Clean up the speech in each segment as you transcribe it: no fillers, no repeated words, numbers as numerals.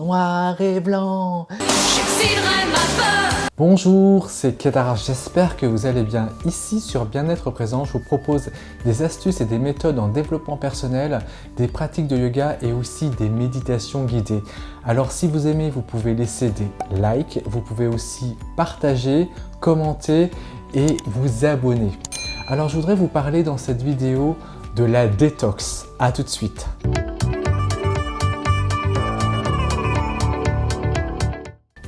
noir et blanc. J'excilerai ma peur. Bonjour, c'est Kedar, j'espère que vous allez bien. Ici sur Bien-être Présent, je vous propose des astuces et des méthodes en développement personnel, des pratiques de yoga et aussi des méditations guidées. Alors si vous aimez, vous pouvez laisser des likes, vous pouvez aussi partager, commenter et vous abonner. Alors je voudrais vous parler dans cette vidéo de la détox. À tout de suite.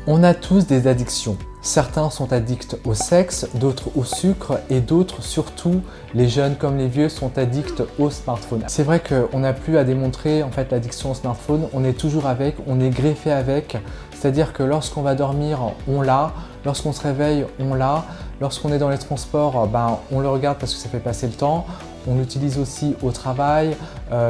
On a tous des addictions. Certains sont addicts au sexe, d'autres au sucre et d'autres, surtout les jeunes comme les vieux, sont addicts au smartphone. C'est vrai qu'on n'a plus à démontrer en fait l'addiction au smartphone, on est toujours avec, on est greffé avec, c'est-à-dire que lorsqu'on va dormir, on l'a, lorsqu'on se réveille, on l'a, lorsqu'on est dans les transports, on le regarde parce que ça fait passer le temps. On l'utilise aussi au travail,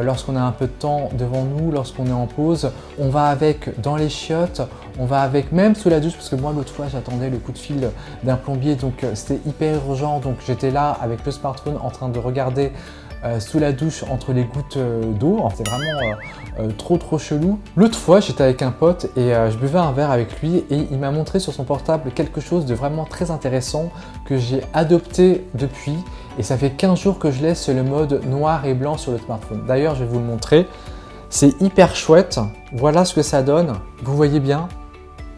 lorsqu'on a un peu de temps devant nous, lorsqu'on est en pause. On va avec dans les chiottes, on va avec même sous la douche, parce que moi l'autre fois j'attendais le coup de fil d'un plombier, donc c'était hyper urgent. Donc j'étais là avec le smartphone en train de regarder sous la douche entre les gouttes d'eau. C'était vraiment trop chelou. L'autre fois j'étais avec un pote et je buvais un verre avec lui et il m'a montré sur son portable quelque chose de vraiment très intéressant que j'ai adopté depuis. Et ça fait 15 jours que je laisse le mode noir et blanc sur le smartphone. D'ailleurs, je vais vous le montrer. C'est hyper chouette. Voilà ce que ça donne. Vous voyez bien,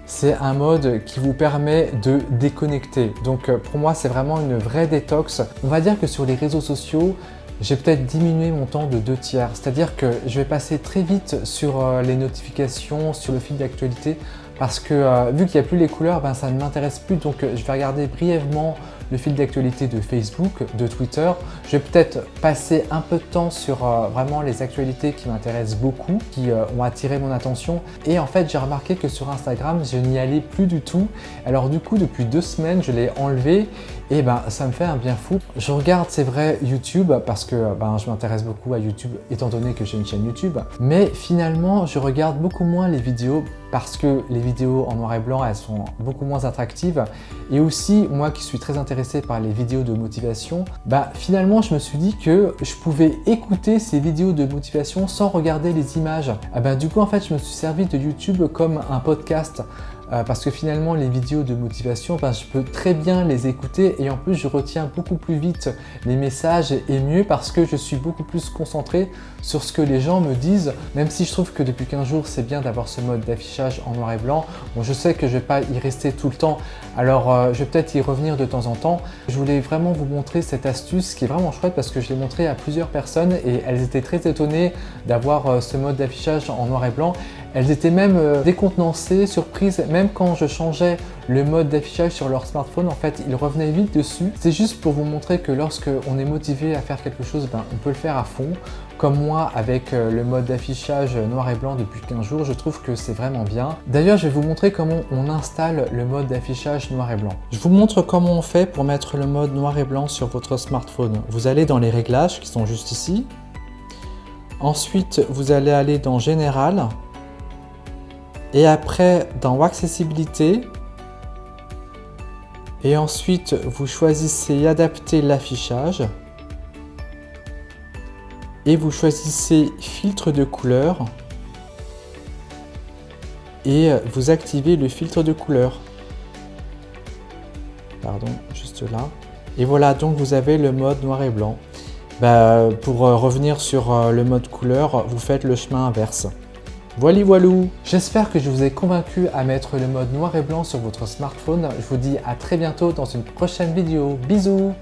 c'est un mode qui vous permet de déconnecter. Donc pour moi, c'est vraiment une vraie détox. On va dire que sur les réseaux sociaux, j'ai peut-être diminué mon temps de 2/3. C'est-à-dire que je vais passer très vite sur les notifications, sur le fil d'actualité. Parce que vu qu'il n'y a plus les couleurs, ça ne m'intéresse plus. Donc je vais regarder brièvement le fil d'actualité de Facebook, de Twitter. Je vais peut-être passer un peu de temps sur vraiment les actualités qui m'intéressent beaucoup, qui ont attiré mon attention. Et en fait, j'ai remarqué que sur Instagram, je n'y allais plus du tout. Alors du coup, depuis 2 semaines, je l'ai enlevé et ça me fait un bien fou. Je regarde, c'est vrai, YouTube parce que je m'intéresse beaucoup à YouTube étant donné que j'ai une chaîne YouTube. Mais finalement, je regarde beaucoup moins les vidéos parce que les vidéos en noir et blanc, elles sont beaucoup moins attractives. Et aussi, moi qui suis très intéressé par les vidéos de motivation, finalement, je me suis dit que je pouvais écouter ces vidéos de motivation sans regarder les images. Du coup, en fait, je me suis servi de YouTube comme un podcast. Parce que finalement les vidéos de motivation, je peux très bien les écouter et en plus je retiens beaucoup plus vite les messages et mieux parce que je suis beaucoup plus concentré sur ce que les gens me disent, même si je trouve que depuis 15 jours c'est bien d'avoir ce mode d'affichage en noir et blanc. Bon, je sais que je ne vais pas y rester tout le temps, alors je vais peut-être y revenir de temps en temps. Je voulais vraiment vous montrer cette astuce qui est vraiment chouette parce que je l'ai montré à plusieurs personnes et elles étaient très étonnées d'avoir ce mode d'affichage en noir et blanc. Elles étaient même décontenancées, surprises, même quand je changeais le mode d'affichage sur leur smartphone, en fait, ils revenaient vite dessus. C'est juste pour vous montrer que lorsque on est motivé à faire quelque chose, on peut le faire à fond. Comme moi, avec le mode d'affichage noir et blanc depuis 15 jours, je trouve que c'est vraiment bien. D'ailleurs, je vais vous montrer comment on installe le mode d'affichage noir et blanc. Je vous montre comment on fait pour mettre le mode noir et blanc sur votre smartphone. Vous allez dans les réglages qui sont juste ici. Ensuite, vous allez aller dans Général. Et après dans accessibilité et ensuite vous choisissez adapter l'affichage et vous choisissez filtre de couleur et vous activez le filtre de couleur. Pardon, juste là. Et voilà, donc vous avez le mode noir et blanc. Pour revenir sur le mode couleur, vous faites le chemin inverse. Voilà, voilou! J'espère que je vous ai convaincu à mettre le mode noir et blanc sur votre smartphone. Je vous dis à très bientôt dans une prochaine vidéo. Bisous!